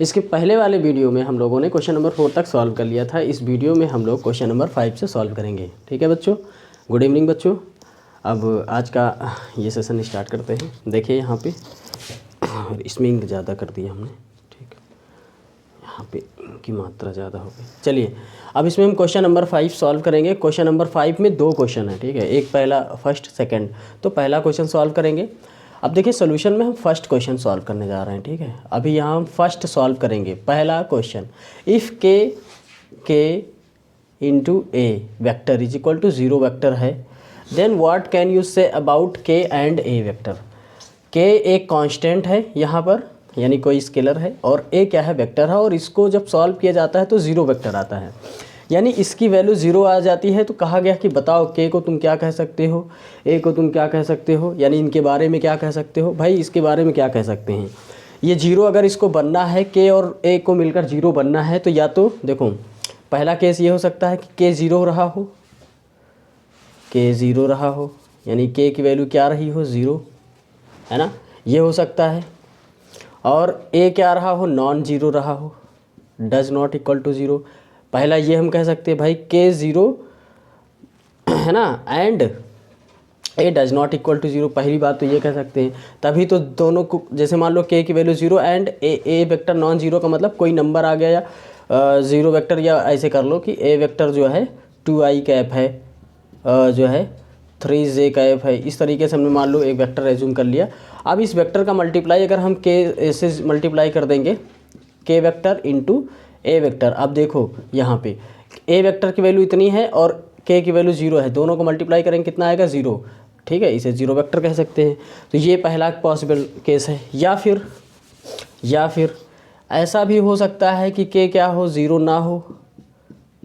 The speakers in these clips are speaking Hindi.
इसके पहले वाले वीडियो में हम लोगों ने क्वेश्चन नंबर 4 तक सॉल्व कर लिया था। इस वीडियो में हम लोग क्वेश्चन नंबर 5 से सॉल्व करेंगे। ठीक है बच्चों, गुड इवनिंग बच्चों। अब आज का ये सेशन स्टार्ट करते हैं। देखिए यहाँ पे और इसमें इंक ज़्यादा कर दिया हमने, ठीक है, यहाँ पे की मात्रा ज़्यादा हो गई। चलिए अब इसमें हम क्वेश्चन नंबर 5 सॉल्व करेंगे। क्वेश्चन नंबर 5 में 2 क्वेश्चन है, ठीक है, एक पहला फर्स्ट सेकंड। तो पहला क्वेश्चन सॉल्व करेंगे। अब देखिए सोल्यूशन में हम फर्स्ट क्वेश्चन सॉल्व करने जा रहे हैं, ठीक है। अभी यहाँ हम फर्स्ट सॉल्व करेंगे पहला question. If K into A vector is equal to 0 vector है, then what can you say about K and A vector. K एक कांस्टेंट है यहाँ पर, यानी कोई स्केलर है, और ए क्या है, वेक्टर है। और इसको जब सॉल्व किया जाता है तो 0 वेक्टर आता है, यानी इसकी वैल्यू 0 आ जाती है। तो कहा गया कि बताओ के को तुम क्या कह सकते हो, ए को तुम क्या कह सकते हो, यानी इनके बारे में क्या कह सकते हो। भाई इसके बारे में क्या कह सकते हैं, ये 0 अगर इसको बनना है, के और ए को मिलकर 0 बनना है, तो या तो देखो पहला केस ये हो सकता है कि के 0 रहा हो, के 0 रहा हो, यानी के की वैल्यू क्या रही हो, 0, है ना, ये हो सकता है। और ए क्या रहा हो, नॉन 0 रहा हो, डज नॉट इक्वल टू 0। पहला ये हम कह सकते हैं भाई के 0 है ना, and A does not equal to 0। पहली बात तो ये कह सकते हैं, तभी तो दोनों को, जैसे मान लो के की value 0 and A vector non 0 का मतलब कोई नंबर आ गया या 0 वेक्टर, या ऐसे कर लो कि ए वेक्टर जो है 2i कैप है, जो है 3j कैप है। इस तरीके से हमने मान लो एक वेक्टर एज्यूम कर लिया। अब इस वेक्टर का मल्टीप्लाई अगर हम के से मल्टीप्लाई कर देंगे, के वेक्टर इंटू ए वेक्टर। अब देखो यहाँ पे ए वेक्टर की वैल्यू इतनी है और के की वैल्यू 0 है, दोनों को मल्टीप्लाई करेंगे कितना आएगा, 0, ठीक है, इसे 0 वेक्टर कह सकते हैं। तो ये पहला पॉसिबल केस है। या फिर ऐसा भी हो सकता है कि के क्या हो, 0 ना हो,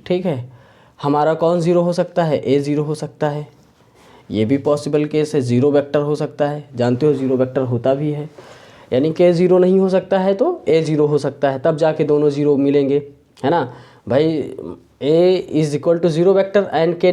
ठीक है। हमारा कौन 0 हो सकता है, ए 0 हो सकता है, ये भी पॉसिबल केस है। 0 वेक्टर हो सकता है, जानते हो 0 वेक्टर होता भी है, यानी के 0 नहीं हो सकता है तो ए 0 हो सकता है, तब जाके दोनों 0 मिलेंगे, है ना भाई। A is equal to 0 vector and K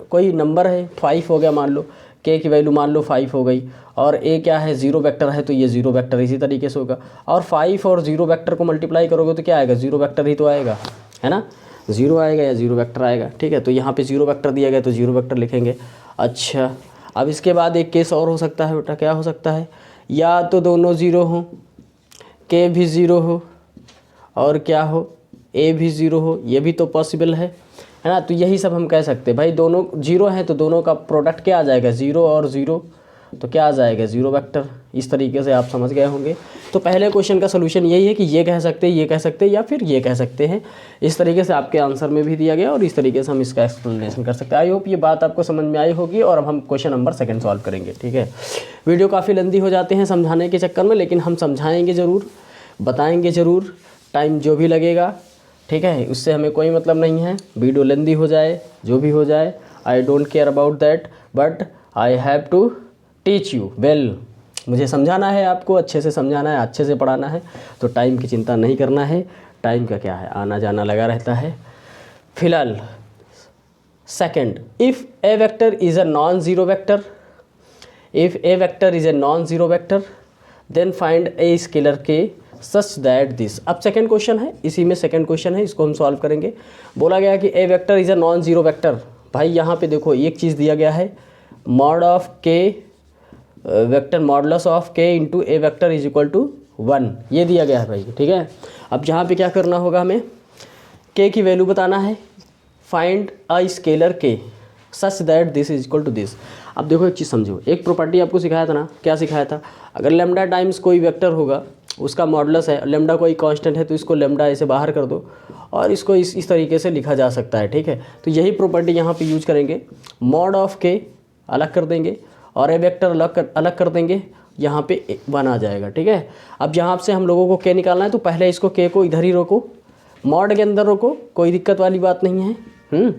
कोई नंबर है 5 हो गया मान लो, के की वैल्यू मान लो 5 हो गई, और ए क्या है, 0 वेक्टर है, तो ये 0 वेक्टर इसी तरीके से होगा। और 5 और 0 वेक्टर को मल्टीप्लाई करोगे तो क्या आएगा, 0 वेक्टर ही तो आएगा, है ना, 0 आएगा या 0 वेक्टर आएगा, ठीक है। तो यहाँ पे 0 वेक्टर दिया गया तो 0 वेक्टर लिखेंगे। अच्छा, अब इसके बाद एक केस और हो सकता है बेटा, क्या हो सकता है, या तो दोनों 0 हो, के भी 0 हो, और क्या हो, ए भी 0 हो, ये भी तो पॉसिबल है ना। तो यही सब हम कह सकते हैं भाई, दोनों 0 हैं तो दोनों का प्रोडक्ट क्या आ जाएगा, 0 और 0, तो क्या आ जाएगा, 0 वेक्टर। इस तरीके से आप समझ गए होंगे। तो पहले क्वेश्चन का सोल्यूशन यही है कि ये कह सकते हैं, ये कह सकते हैं, या फिर ये कह सकते हैं। इस तरीके से आपके आंसर में भी दिया गया और इस तरीके से हम इसका एक्सप्लेनेशन कर सकते हैं। आई होप ये बात आपको समझ में आई होगी। और अब हम क्वेश्चन नंबर 2 सॉल्व करेंगे, ठीक है। वीडियो काफ़ी लंबी हो जाते हैं समझाने के चक्कर में, लेकिन हम समझाएँगे ज़रूर, बताएँगे ज़रूर, टाइम जो भी लगेगा, ठीक है, उससे हमें कोई मतलब नहीं है। वीडियो लंबी हो जाए, जो भी हो जाए, I don't care about that, but I have to teach you well. मुझे समझाना है, आपको अच्छे से समझाना है, अच्छे से पढ़ाना है, तो टाइम की चिंता नहीं करना है। टाइम का क्या है, आना जाना लगा रहता है। फिलहाल second, if a vector is a non zero vector, if a vector is a non zero vector, then find a scalar k such that this. अब सेकंड क्वेश्चन है, इसी में सेकंड क्वेश्चन है, इसको हम सॉल्व करेंगे। बोला गया कि A vector is a non zero vector. भाई यहाँ पे देखो एक चीज़ दिया गया है, mod of K vector modulus of K into A vector is equal to 1, ये दिया गया है भाई, ठीक है। अब यहाँ पे क्या करना होगा, हमें के की वैल्यू बताना है। Find a scalar k such that this is equal to this. अब देखो एक चीज़ समझो, एक प्रॉपर्टी आपको सिखाया था ना, क्या सिखाया था, अगर लेमडा टाइम्स कोई वेक्टर होगा, उसका मॉडुलस है, लेमडा कोई कांस्टेंट है, तो इसको लेमडा ऐसे बाहर कर दो और इसको इस तरीके से लिखा जा सकता है, ठीक है। तो यही प्रॉपर्टी यहाँ पे यूज करेंगे। मॉड ऑफ के अलग कर देंगे और ए वेक्टर अलग कर देंगे, यहाँ पे 1 आ जाएगा, ठीक है। अब यहाँ से हम लोगों को के निकालना है, तो पहले इसको के को इधर ही रोको, मॉड के अंदर रोको, कोई दिक्कत वाली बात नहीं है।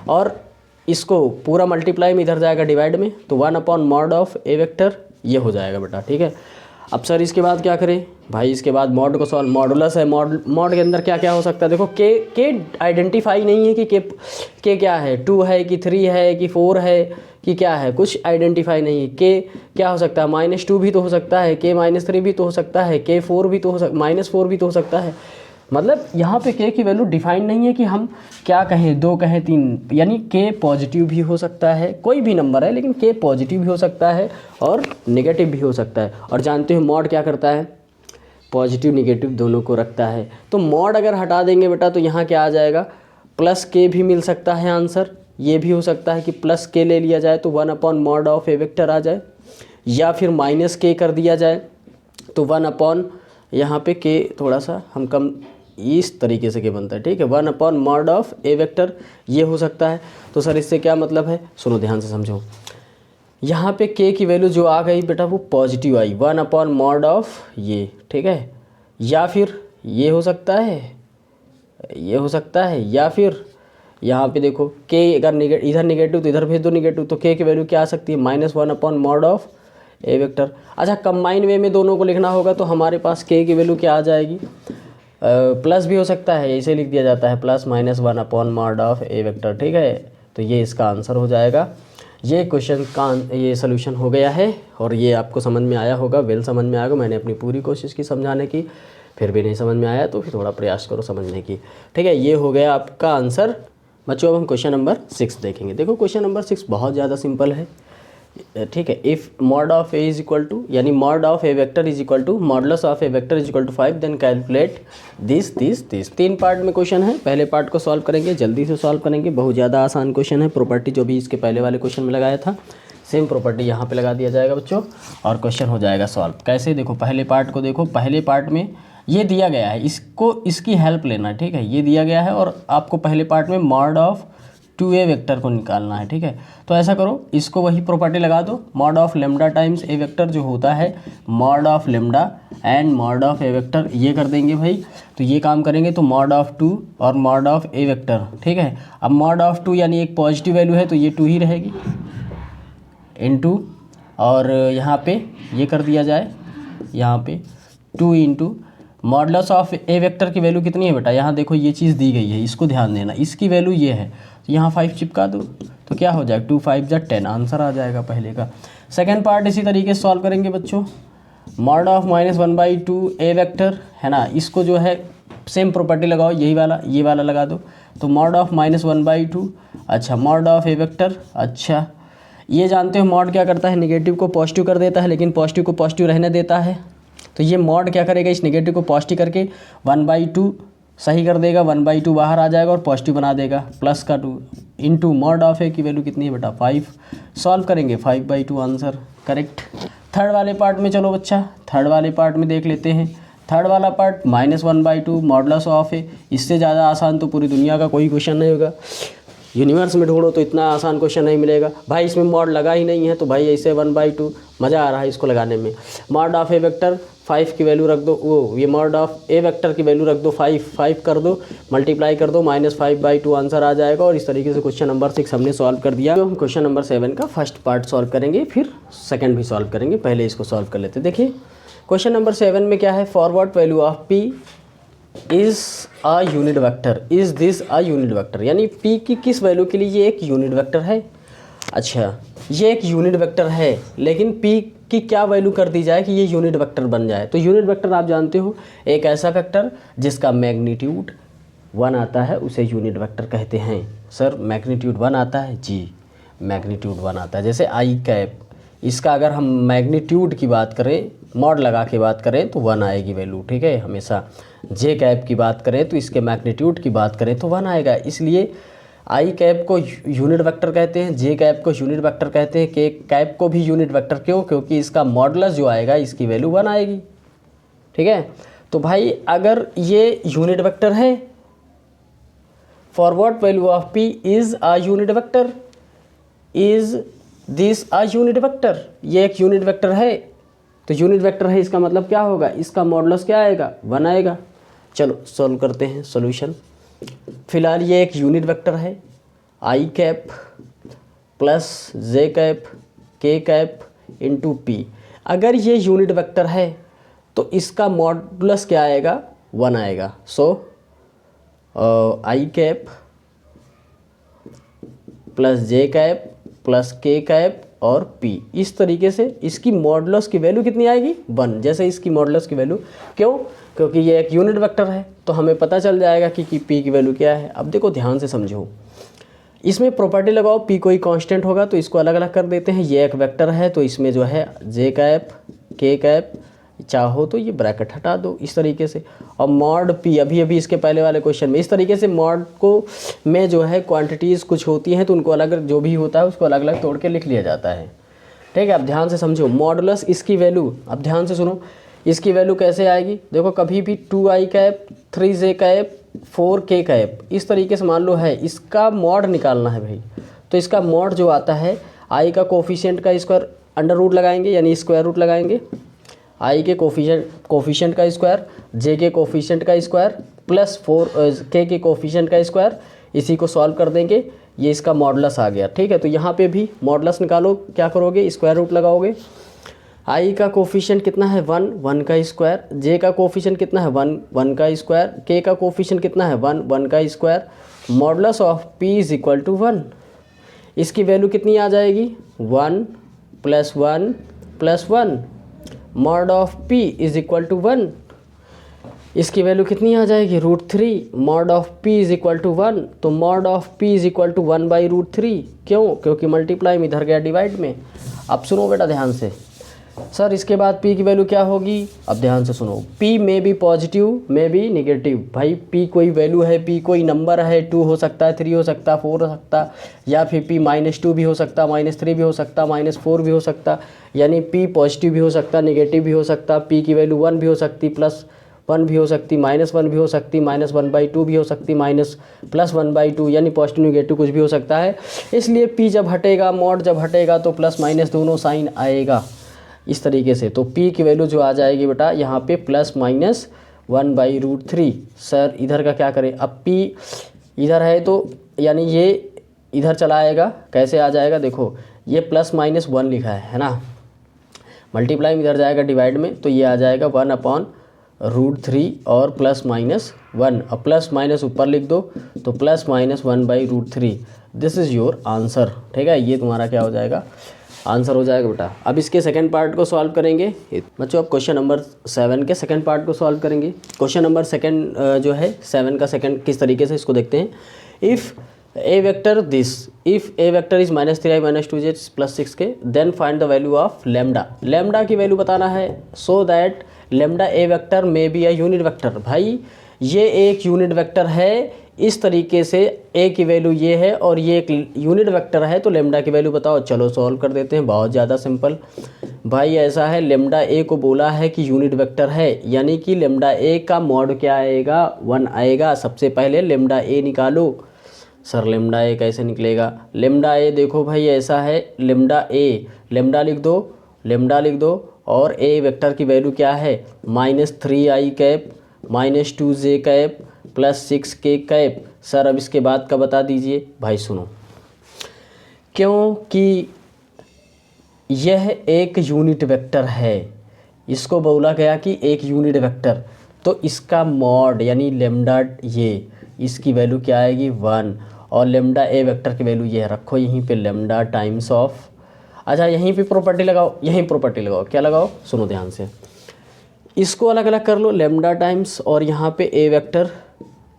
और इसको पूरा मल्टीप्लाई में इधर जाएगा डिवाइड में, तो 1 upon mod of A vector, ये हो जाएगा बेटा, ठीक है। अब सर इसके बाद क्या करें भाई, इसके बाद मॉड को सॉल्व, मॉडुलस है, मॉड के अंदर क्या क्या हो सकता है। देखो के आइडेंटिफाई नहीं है कि के क्या है, 2 है कि 3 है कि 4 है कि क्या है, कुछ आइडेंटिफाई नहीं है। के क्या हो सकता है, -2 भी तो हो सकता है, के -3 भी तो हो सकता है, के 4 भी तो हो सकता, -4 भी तो हो सकता है। मतलब यहाँ पे के की वैल्यू डिफाइन नहीं है कि हम क्या कहें, 2 कहें 3, यानी के पॉजिटिव भी हो सकता है, कोई भी नंबर है लेकिन के पॉजिटिव भी हो सकता है और नेगेटिव भी हो सकता है। और जानते हो मॉड क्या करता है, पॉजिटिव निगेटिव दोनों को रखता है। तो मॉड अगर हटा देंगे बेटा तो यहाँ क्या आ जाएगा, प्लस के भी मिल सकता है आंसर। ये भी हो सकता है कि प्लस के ले लिया जाए तो 1/mod ऑफ ए वेक्टर आ जाए, या फिर माइनस के कर दिया जाए तो 1/ यहाँ पे के थोड़ा सा हम कम इस तरीके से के बनता है, ठीक है, 1/mod ऑफ ए वेक्टर, ये हो सकता है। तो सर इससे क्या मतलब है, सुनो ध्यान से समझो। यहाँ पे के की वैल्यू जो आ गई बेटा वो पॉजिटिव आई, 1/mod ऑफ ये, ठीक है, या फिर ये हो सकता है, ये हो सकता है, या फिर यहाँ पे देखो के अगर इधर निगेटिव तो इधर भेज दो निगेटिव, तो के की वैल्यू क्या आ सकती है, -1/mod ऑफ ए वेक्टर। अच्छा कंबाइन वे में दोनों को लिखना होगा तो हमारे पास के की वैल्यू क्या आ जाएगी, प्लस भी हो सकता है, इसे लिख दिया जाता है +-1/mod ऑफ ए वेक्टर, ठीक है। तो ये इसका आंसर हो जाएगा। ये क्वेश्चन का ये सोल्यूशन हो गया है और ये आपको समझ में आया होगा, वेल समझ में आएगा। मैंने अपनी पूरी कोशिश की समझाने की, फिर भी नहीं समझ में आया तो फिर थोड़ा प्रयास करो समझने की, ठीक है। ये हो गया आपका आंसर। बच्चों अब हम क्वेश्चन नंबर 6 देखेंगे। देखो क्वेश्चन नंबर 6 बहुत ज़्यादा सिंपल है, ठीक है। If mod of A is equal to, यानी mod of A vector is equal to modulus of A vector is equal to 5, then calculate this 3 part में क्वेश्चन है। पहले पार्ट को सॉल्व करेंगे, जल्दी से सॉल्व करेंगे, बहुत ज़्यादा आसान क्वेश्चन है। प्रॉपर्टी जो भी इसके पहले वाले क्वेश्चन में लगाया था सेम प्रॉपर्टी यहाँ पे लगा दिया जाएगा बच्चों, और क्वेश्चन हो जाएगा सॉल्व। कैसे, देखो पहले पार्ट को देखो, पहले पार्ट में ये दिया गया है, इसको इसकी हेल्प लेना है, ठीक है। ये दिया गया है और आपको पहले पार्ट में मॉड ऑफ 2a वेक्टर को निकालना है, ठीक है। तो ऐसा करो, इसको वही प्रॉपर्टी लगा दो, mod of lambda times A vector जो होता है mod of lambda and mod of A vector, ये कर देंगे भाई। तो ये काम करेंगे तो मॉड ऑफ 2 और मॉड ऑफ ए वेक्टर, ठीक है। अब मॉड ऑफ 2 यानी एक पॉजिटिव वैल्यू है तो ये 2 ही रहेगी इनटू, और यहाँ पे ये कर दिया जाए, यहाँ पे 2 into modulus of A vector की वैल्यू कितनी है बेटा, यहाँ देखो ये चीज़ दी गई है, इसको ध्यान देना, इसकी वैल्यू ये है, तो यहाँ 5 चिपका दो तो क्या हो जाएगा, 2 5 जा 10, आंसर आ जाएगा पहले का। सेकंड पार्ट इसी तरीके से सॉल्व करेंगे बच्चों। मॉड ऑफ -1/2 ए वेक्टर है ना, इसको जो है सेम प्रॉपर्टी लगाओ, यही वाला ये वाला लगा दो। तो मॉड ऑफ -1/2, अच्छा मॉड ऑफ ए वेक्टर, अच्छा ये जानते हो मॉड क्या करता है, नेगेटिव को पॉजिटिव कर देता है, लेकिन पॉजिटिव को पॉजिटिव रहने देता है। तो ये मॉड क्या करेगा, इस नेगेटिव को पॉजिटिव करके 1/2 सही कर देगा, 1/2 बाहर आ जाएगा और पॉजिटिव बना देगा, प्लस का 2 इंटू मॉड ऑफ ए की वैल्यू कितनी है बेटा 5, सॉल्व करेंगे 5/2 आंसर करेक्ट। थर्ड वाले पार्ट में चलो बच्चा, थर्ड वाले पार्ट में देख लेते हैं। थर्ड वाला पार्ट -1/2 मॉडुलस ऑफ ए, इससे ज़्यादा आसान तो पूरी दुनिया का कोई क्वेश्चन नहीं होगा। यूनिवर्स में ढूंढो तो इतना आसान क्वेश्चन नहीं मिलेगा भाई, इसमें मॉड लगा ही नहीं है तो भाई ऐसे 1/2 मज़ा आ रहा है इसको लगाने में। मॉड ऑफ ए वेक्टर 5 की वैल्यू रख दो, वो ये मॉड ऑफ ए वेक्टर की वैल्यू रख दो 5 कर दो, मल्टीप्लाई कर दो, -5/2 आंसर आ जाएगा। और इस तरीके से क्वेश्चन नंबर 6 हमने सॉल्व कर दिया। तो हम क्वेश्चन नंबर 7 का फर्स्ट पार्ट सॉल्व करेंगे, फिर सेकंड भी सॉल्व करेंगे, पहले इसको सॉल्व कर लेते। देखिए क्वेश्चन नंबर 7 में क्या है, forward value of P is a unit vector, is this a unit vector, यानी p की किस वैल्यू के लिए ये एक यूनिट वेक्टर है। अच्छा ये एक यूनिट वेक्टर है, लेकिन p की क्या वैल्यू कर दी जाए कि ये यूनिट वेक्टर बन जाए। तो यूनिट वेक्टर आप जानते हो, एक ऐसा वेक्टर जिसका मैग्नीट्यूड 1 आता है उसे यूनिट वेक्टर कहते हैं। सर मैग्नीट्यूड 1 आता है, जी मैग्नीट्यूड 1 आता है। जैसे आई कैप, इसका अगर हम मैग्नीट्यूड की बात करें, मॉड लगा के बात करें तो 1 आएगी वैल्यू, ठीक है हमेशा। जे कैप की बात करें तो इसके मैग्नीट्यूड की बात करें तो 1 आएगा, इसलिए आई कैप को यूनिट वेक्टर कहते हैं, जे कैप को यूनिट वेक्टर कहते हैं, के कैप को भी यूनिट वेक्टर। क्यों, क्योंकि इसका मॉडुलस जो आएगा इसकी वैल्यू 1 आएगी, ठीक है। तो भाई अगर ये यूनिट वेक्टर है, forward value of P is a unit vector, is this a unit vector, ये एक यूनिट वेक्टर है। तो यूनिट वेक्टर है इसका मतलब क्या होगा, इसका मॉडुलस क्या आएगा, 1 आएगा। चलो सॉल्व करते हैं सॉल्यूशन। फिलहाल ये एक यूनिट वेक्टर है, आई कैप प्लस जे कैप के कैप इंटू पी। अगर ये यूनिट वेक्टर है तो इसका मॉडुलस क्या आएगा, 1 आएगा। सो आई कैप प्लस जे कैप प्लस के कैप और पी, इस तरीके से इसकी मॉडुलस की वैल्यू कितनी आएगी, 1। जैसे इसकी मॉडुलस की वैल्यू, क्यों, क्योंकि ये एक यूनिट वेक्टर है तो हमें पता चल जाएगा कि पी की वैल्यू क्या है। अब देखो ध्यान से समझो, इसमें प्रॉपर्टी लगाओ, पी कोई कांस्टेंट होगा तो इसको अलग अलग कर देते हैं। ये एक वेक्टर है तो इसमें जो है जे कैप के कैप, चाहो तो ये ब्रैकेट हटा दो इस तरीके से। और मॉड पी, अभी इसके पहले वाले क्वेश्चन में इस तरीके से मॉड को में जो है क्वांटिटीज़ कुछ होती हैं तो उनको अलग अलग, जो भी होता है उसको अलग अलग तोड़ के लिख लिया जाता है। ठीक है, अब ध्यान से समझो मॉडुलस इसकी वैल्यू, अब ध्यान से सुनो, इसकी वैल्यू कैसे आएगी, देखो कभी भी 2i cap 3j cap 4k cap इस तरीके से मान लो है, इसका मॉड निकालना है भाई। तो इसका मॉड जो आता है, i का कोफिशिएंट का स्क्वायर अंडर रूट लगाएंगे यानी स्क्वायर रूट लगाएंगे, i के कोफिशिएंट का स्क्वायर, j के कोफिशिएंट का स्क्वायर प्लस 4k के कोफिशिएंट का स्क्वायर, इसी को सॉल्व कर देंगे, ये इसका मॉडुलस आ गया। ठीक है, तो यहाँ पे भी मॉडुलस निकालो, क्या करोगे, स्क्वायर रूट लगाओगे। i का कोफिशिएंट कितना है 1, 1 का स्क्वायर, j का कोफिशिएंट कितना है 1, 1 का स्क्वायर, k का कोफिशिएंट कितना है 1, 1 का square, modulus of p is equal to 1। इसकी वैल्यू कितनी आ जाएगी, 1 plus 1 plus 1, mod of p is equal to 1। इसकी वैल्यू कितनी आ जाएगी, √3, mod of p is equal to 1। तो mod of p is equal to 1/√3, क्यों, क्योंकि मल्टीप्लाई में इधर गया डिवाइड में। अब सुनो बेटा ध्यान से, सर इसके बाद p की वैल्यू क्या होगी, अब ध्यान से सुनो, p में भी पॉजिटिव में भी नेगेटिव। भाई p कोई वैल्यू है, p कोई नंबर है, 2 हो सकता है, 3 हो सकता है, 4 हो सकता है, या फिर p -2 भी हो सकता, -3 भी हो सकता, -4 भी हो सकता, यानी p पॉजिटिव भी हो सकता, नेगेटिव भी हो सकता, p की वैल्यू 1 भी हो सकती, +1 भी हो सकती, -1 भी हो सकती, -1/2 भी हो सकती, +1/2, यानी पॉजिटिव नेगेटिव कुछ भी हो सकता है। इसलिए p जब हटेगा, मॉड जब हटेगा तो प्लस माइनस दोनों साइन आएगा इस तरीके से। तो p की वैल्यू जो आ जाएगी बेटा यहाँ पे +-1/√3। सर इधर का क्या करें, अब p इधर है तो यानी ये इधर चला आएगा, कैसे आ जाएगा, देखो ये +-1 लिखा है ना, मल्टीप्लाई में इधर जाएगा डिवाइड में, तो ये आ जाएगा 1/√3 और +-1, अब प्लस माइनस ऊपर लिख दो तो +-1/√3। This is your answer. ठीक है, ये तुम्हारा क्या हो जाएगा, आंसर हो जाएगा बेटा। अब इसके सेकंड पार्ट को सॉल्व करेंगे बच्चों। अब क्वेश्चन नंबर 7 के सेकंड पार्ट को सॉल्व करेंगे। क्वेश्चन नंबर 7 जो है 7 का सेकंड किस तरीके से, इसको देखते हैं। If a vector this, if a vector is -3i -2j +6k, then find the value of lambda। lambda की वैल्यू बताना है, so that lambda a vector may be a unit vector। भाई ये एक यूनिट वेक्टर है, इस तरीके से a की वैल्यू ये है और ये एक यूनिट वेक्टर है, तो लेमडा की वैल्यू बताओ। चलो सॉल्व कर देते हैं, बहुत ज़्यादा सिंपल। भाई ऐसा है, लेमडा a को बोला है कि यूनिट वेक्टर है, यानी कि लेमडा a का मॉड क्या आएगा, 1 आएगा। सबसे पहले लेमडा a निकालो। सर लेमडा ए कैसे निकलेगा, लेमडा ए देखो भाई ऐसा है, लेमडा ए, लेमडा लिख दो, लेमडा लिख दो, और ए वेक्टर की वैल्यू क्या है, -3i cap -2j cap +6k cap. Sir अब इसके बाद का बता दीजिए। भाई सुनो, क्योंकि यह एक यूनिट वेक्टर है, इसको बोला गया कि एक यूनिट वेक्टर, तो इसका मॉड यानी लेमडा ये, इसकी वैल्यू क्या आएगी 1, और लेमडा ए वेक्टर की वैल्यू ये रखो यहीं पे, लेमडा टाइम्स ऑफ, अच्छा यहीं पे प्रॉपर्टी लगाओ, यहीं प्रॉपर्टी लगाओ, क्या लगाओ, सुनो ध्यान से, इसको अलग अलग कर लो, लेमडा टाइम्स, और यहाँ पे ए वेक्टर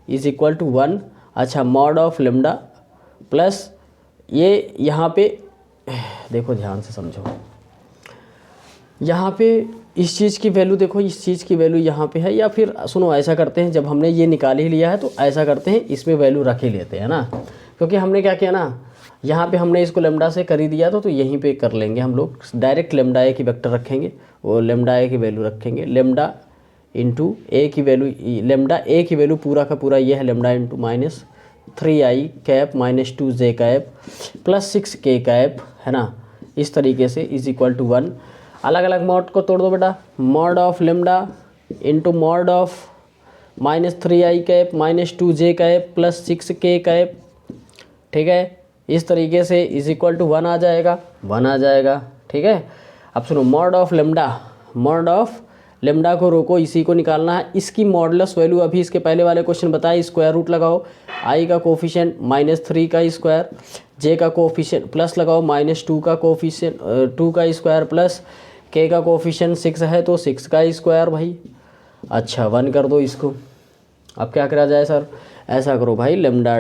इज इक्वल टू 1। अच्छा मॉड ऑफ लेमडा प्लस ये यहाँ पे देखो ध्यान से समझो, यहाँ पे इस चीज़ की वैल्यू देखो, इस चीज़ की वैल्यू यहाँ पे है, या फिर सुनो ऐसा करते हैं, जब हमने ये निकाल ही लिया है तो ऐसा करते हैं, इसमें वैल्यू रख ही लेते हैं ना, क्योंकि हमने क्या किया ना, यहाँ पे हमने इसको लेमडा से कर ही दिया, तो यहीं पे कर लेंगे हम लोग डायरेक्ट, लेमडा ए की वेक्टर रखेंगे, वो लेमडा ए की वैल्यू रखेंगे, लेमडा इंटू ए की वैल्यू, लेमडा ए की वैल्यू पूरा का पूरा ये है, lambda into -3i cap -2j cap +6k cap, है ना, इस तरीके से इज इक्वल टू 1। अलग अलग मॉड को तोड़ दो बेटा, mod of lambda into mod of -3i cap -2j cap +6k cap, ठीक है, इस तरीके से इज इक्वल टू 1 आ जाएगा, 1 आ जाएगा। ठीक है, अब सुनो, मॉड ऑफ लेमडा को रोको, इसी को निकालना है। इसकी मॉडुलस वैल्यू अभी इसके पहले वाले क्वेश्चन बताए, स्क्वायर रूट लगाओ, आई का कोफिशिएंट -3 का स्क्वायर, जे का कोफिशिएंट प्लस लगाओ -2 का कोफिशिएंट 2 का स्क्वायर प्लस के का कोफिशिएंट 6 है तो 6 का स्क्वायर भाई। अच्छा 1 कर दो इसको। अब क्या करा जाए सर, ऐसा करो भाई, लेमडा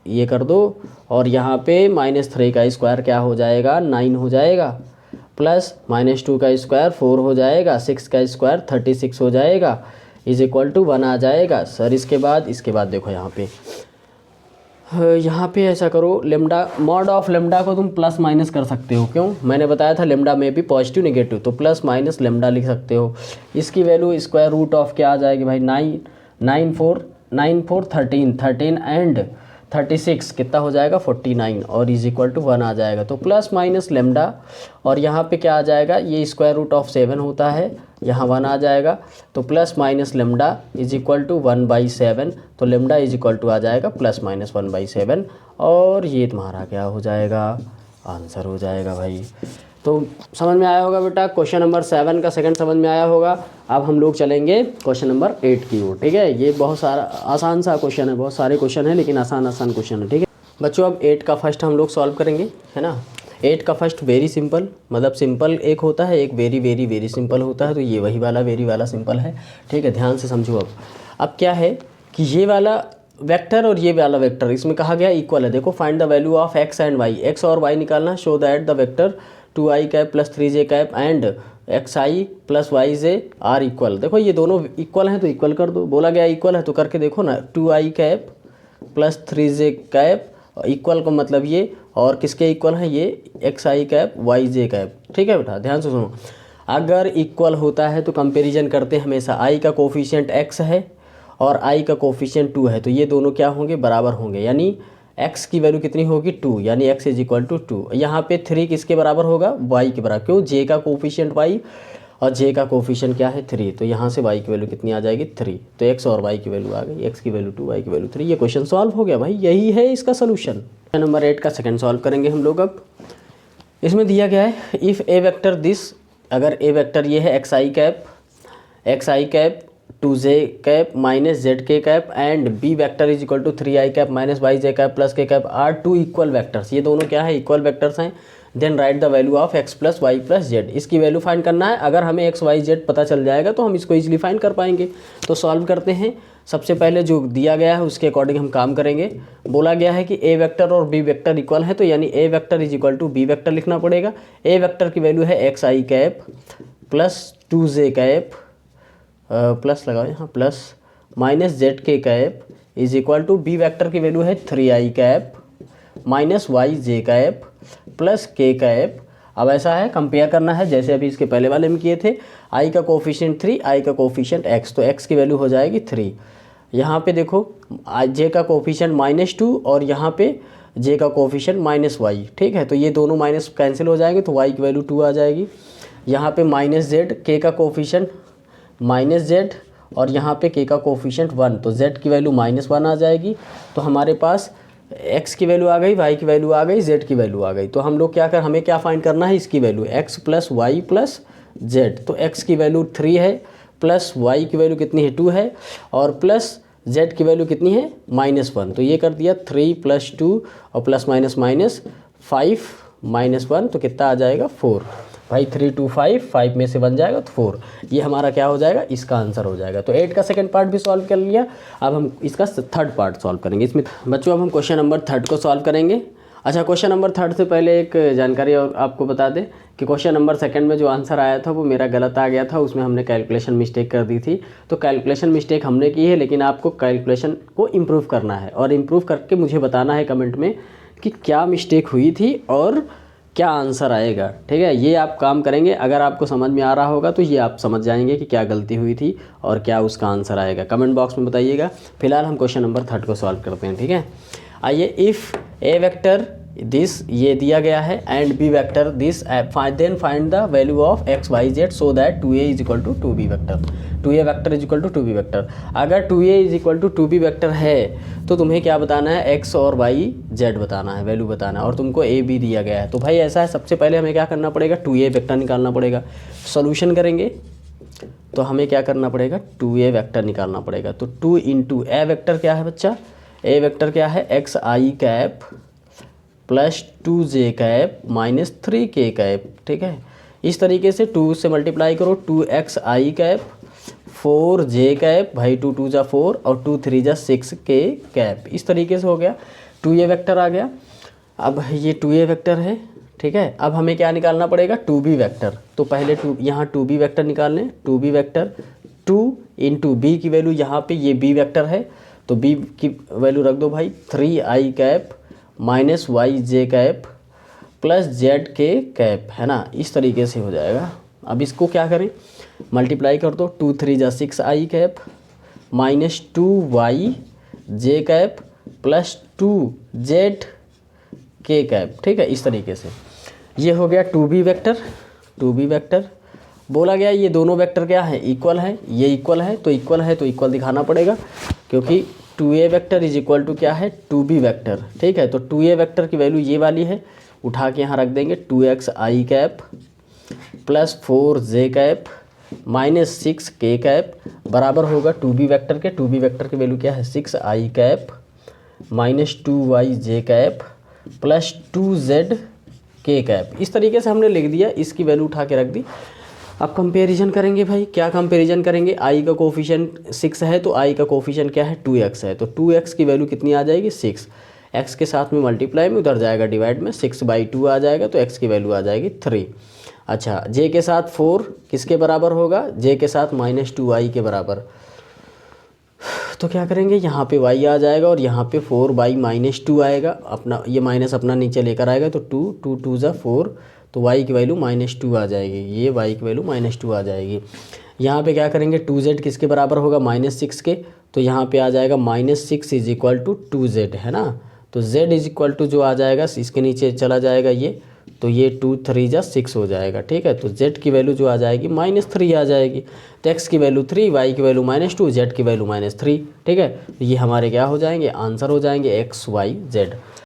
ये कर दो और यहाँ पे -3 का स्क्वायर क्या हो जाएगा, 9 हो जाएगा, प्लस -2 का स्क्वायर 4 हो जाएगा, 6 का स्क्वायर 36 हो जाएगा, इज इक्वल टू 1 आ जाएगा सर। इसके बाद देखो यहाँ पे ऐसा करो, लेमडा मॉड ऑफ लेमडा को तुम प्लस माइनस कर सकते हो। क्यों, मैंने बताया था लेमडा में भी पॉजिटिव नेगेटिव, तो प्लस माइनस लेमडा लिख सकते हो। इसकी वैल्यू स्क्वायर रूट ऑफ क्या आ जाएगी भाई, 9 4 13 एंड 36 कितना हो जाएगा 49 और इज इक्वल टू 1 आ जाएगा। तो प्लस माइनस लेमडा और यहाँ पे क्या आ जाएगा, ये स्क्वायर रूट ऑफ 7 होता है, यहाँ 1 आ जाएगा, तो plus minus lambda is equal to 1/7, तो लेमडा इज इक्वल टू आ जाएगा प्लस माइनस 1/7 और ये तुम्हारा क्या हो जाएगा, आंसर हो जाएगा भाई। तो समझ में आया होगा बेटा, क्वेश्चन नंबर 7 का सेकंड समझ में आया होगा। अब हम लोग चलेंगे क्वेश्चन नंबर 8 की ओर, ठीक है। ये बहुत सारा आसान सा क्वेश्चन है, बहुत सारे क्वेश्चन है लेकिन आसान क्वेश्चन है, ठीक है बच्चों। अब 8 का फर्स्ट हम लोग सॉल्व करेंगे, है ना। 8 का फर्स्ट वेरी सिंपल, मतलब सिंपल एक होता है, एक वेरी वेरी वेरी सिंपल होता है, तो ये वही वाला वेरी वाला सिंपल है, ठीक है। ध्यान से समझो। अब क्या है कि ये वाला वेक्टर और ये वाला वेक्टर इसमें कहा गया इक्वल है। देखो, find the value of x and y, x और वाई निकालना। Show that the vector 2i cap plus 3j cap and xi plus yj are equal. देखो ये दोनों इक्वल हैं तो इक्वल कर दो, बोला गया इक्वल है तो करके देखो ना। 2i cap plus 3j cap equal का मतलब ये, और किसके इक्वल है ये, xi कैप yj कैप, ठीक है बेटा। ध्यान से सुनो, अगर इक्वल होता है तो कंपेरिजन करते हैं हमेशा। i का कोफिशिएंट x है और i का कोफिशिएंट 2 है, तो ये दोनों क्या होंगे, बराबर होंगे, यानी x की वैल्यू कितनी होगी 2, यानी x इज इक्वल टू 2। यहाँ पे 3 किसके बराबर होगा, y के बराबर। क्यों, j का कोफिशिएंट y और j का कोफिशिएंट क्या है 3, तो यहाँ से y की वैल्यू कितनी आ जाएगी 3, तो x और y की वैल्यू आ गई, x की वैल्यू 2 y की वैल्यू 3। ये क्वेश्चन सॉल्व हो गया भाई, यही है इसका सोल्यूशन। क्वेश्चन नंबर 8 का सेकंड सॉल्व करेंगे हम लोग। अब इसमें दिया गया है इफ़ ए वेक्टर दिस, अगर ए वेक्टर ये है xi cap 2j cap minus zk cap and b vector is equal to 3i cap minus yj cap plus k cap are 2 equal vectors, ये दोनों क्या है, इक्वल वेक्टर्स हैं। Then write the value of x plus y plus z, इसकी वैल्यू फाइंड करना है। अगर हमें x y z पता चल जाएगा तो हम इसको इजीली फाइंड कर पाएंगे। तो सॉल्व करते हैं। सबसे पहले जो दिया गया है उसके अकॉर्डिंग हम काम करेंगे। बोला गया है कि a वेक्टर और b वेक्टर इक्वल है, तो यानी a vector is equal to b vector लिखना पड़ेगा। a वेक्टर की वैल्यू है xi cap plus 2j cap plus लगाओ यहाँ plus minus zk cap is equal to b vector की वैल्यू है 3i cap minus yj cap plus k cap. अब ऐसा है, कंपेयर करना है जैसे अभी इसके पहले वाले में किए थे। i का कोफिशिएंट 3, i का कोफिशिएंट x, तो x की वैल्यू हो जाएगी 3। यहाँ पे देखो j का कोफिशिएंट -2 और यहाँ पे j का कोफिशिएंट -y, ठीक है। तो ये दोनों माइनस कैंसिल हो जाएंगे तो y की वैल्यू 2 आ जाएगी। यहाँ पे -z, k का कोफिशिएंट -z और यहाँ पे k का कोफिशिएंट 1, तो z की वैल्यू -1 आ जाएगी। तो हमारे पास x की वैल्यू आ गई, y की वैल्यू आ गई, z की वैल्यू आ गई। तो हम लोग क्या हमें क्या फाइंड करना है, इसकी value x plus y plus z। तो x की वैल्यू 3 है, प्लस y की वैल्यू कितनी है 2 है, और प्लस z की वैल्यू कितनी है -1। तो ये कर दिया 3 + 2 और प्लस माइनस माइनस 5 -1, तो कितना आ जाएगा 4 भाई। 3 2 5 में से बन जाएगा तो 4, ये हमारा क्या हो जाएगा, इसका आंसर हो जाएगा। तो 8 का सेकंड पार्ट भी सॉल्व कर लिया। अब हम इसका थर्ड पार्ट सॉल्व करेंगे। इसमें बच्चों अब हम क्वेश्चन नंबर 3 को सॉल्व करेंगे। अच्छा, क्वेश्चन नंबर 3 से पहले एक जानकारी और आपको बता दें कि क्वेश्चन नंबर 2 में जो आंसर आया था वो मेरा गलत आ गया था, उसमें हमने कैलकुलेशन मिस्टेक कर दी थी। तो कैलकुलेशन मिस्टेक हमने की है, लेकिन आपको कैलकुलेशन को इम्प्रूव करना है और इम्प्रूव करके मुझे बताना है कमेंट में कि क्या मिस्टेक हुई थी और क्या आंसर आएगा, ठीक है। ये आप काम करेंगे, अगर आपको समझ में आ रहा होगा तो ये आप समझ जाएंगे कि क्या गलती हुई थी और क्या उसका आंसर आएगा। कमेंट बॉक्स में बताइएगा। फिलहाल हम क्वेश्चन नंबर 3 को सॉल्व करते हैं, ठीक है। आइए, इफ़ ए वेक्टर दिस ये दिया गया है and b vector this then find the value of x y z so that 2a is equal to 2b vector, 2a vector is equal to 2b vector. अगर 2a is equal to 2b vector है तो तुम्हें क्या बताना है, एक्स और वाई जेड बताना है, वैल्यू बताना है, और तुमको ए बी दिया गया है। तो भाई ऐसा है, सबसे पहले हमें क्या करना पड़ेगा, 2a वेक्टर निकालना पड़ेगा। सोल्यूशन करेंगे तो हमें क्या करना पड़ेगा, 2a वेक्टर निकालना पड़ेगा। तो 2 इंटू ए वेक्टर क्या है बच्चा, ए वेक्टर क्या है, x i cap plus 2j cap minus 3k cap, ठीक है। इस तरीके से 2 से मल्टीप्लाई करो, 2x i cap 4j cap, भाई 2 2 जा 4 और 2 3 जा 6k कैप। इस तरीके से हो गया, 2a वेक्टर आ गया। अब ये 2a वेक्टर है, ठीक है। अब हमें क्या निकालना पड़ेगा, 2b वेक्टर। तो पहले यहाँ 2b वेक्टर निकाल लें, 2b वेक्टर 2 इंटू बी की वैल्यू, यहाँ पे ये b वेक्टर है तो b की वैल्यू रख दो भाई, 3i कैप माइनस वाई जे कैप प्लस जेड के कैप, है ना। इस तरीके से हो जाएगा। अब इसको क्या करें, मल्टीप्लाई कर दो, 2 3 जा 6i कैप माइनस 2y जे कैप प्लस 2z के कैप, ठीक है। इस तरीके से ये हो गया 2b वेक्टर। 2b वेक्टर बोला गया, ये दोनों वेक्टर क्या है, इक्वल है, ये इक्वल है तो इक्वल है तो इक्वल दिखाना पड़ेगा, क्योंकि 2a vector is equal to क्या है, 2b वेक्टर, ठीक है। तो 2a वेक्टर की वैल्यू ये वाली है, उठा के यहाँ रख देंगे, 2x i cap plus 4j cap minus 6k cap बराबर होगा 2b वेक्टर के। 2b वेक्टर की वैल्यू क्या है, 6i cap minus 2yj cap plus 2z के कैप। इस तरीके से हमने लिख दिया, इसकी वैल्यू उठा के रख दी। अब कंपैरिजन करेंगे भाई, क्या कंपैरिजन करेंगे, i का कोफिशिएंट 6 है तो i का कोफिशिएंट क्या है, 2x है, तो 2x की वैल्यू कितनी आ जाएगी, 6। x के साथ में मल्टीप्लाई में उधर जाएगा डिवाइड में, 6/2 आ जाएगा तो x की वैल्यू आ जाएगी 3। अच्छा, j के साथ 4 किसके बराबर होगा, j के साथ माइनस 2i के बराबर। तो क्या करेंगे, यहाँ पे y आ जाएगा और यहाँ पे 4/-2 आएगा, अपना ये माइनस अपना नीचे लेकर आएगा तो 2 2 जा 4, तो y की वैल्यू -2 आ जाएगी, ये y की वैल्यू -2 आ जाएगी। यहाँ पे क्या करेंगे, 2z किसके बराबर होगा, -6 के, तो यहाँ पे आ जाएगा -6 इज इक्वल टू 2z, है ना। तो z इज इक्वल टू जो आ जाएगा, इसके नीचे चला जाएगा ये, तो ये 2 3 जा 6 हो जाएगा, ठीक है। तो z की वैल्यू जो आ जाएगी -3 आ जाएगी। तो x की वैल्यू 3, y की वैल्यू -2, z की वैल्यू -3, ठीक है। तो ये हमारे क्या हो जाएंगे, आंसर हो जाएंगे x y z।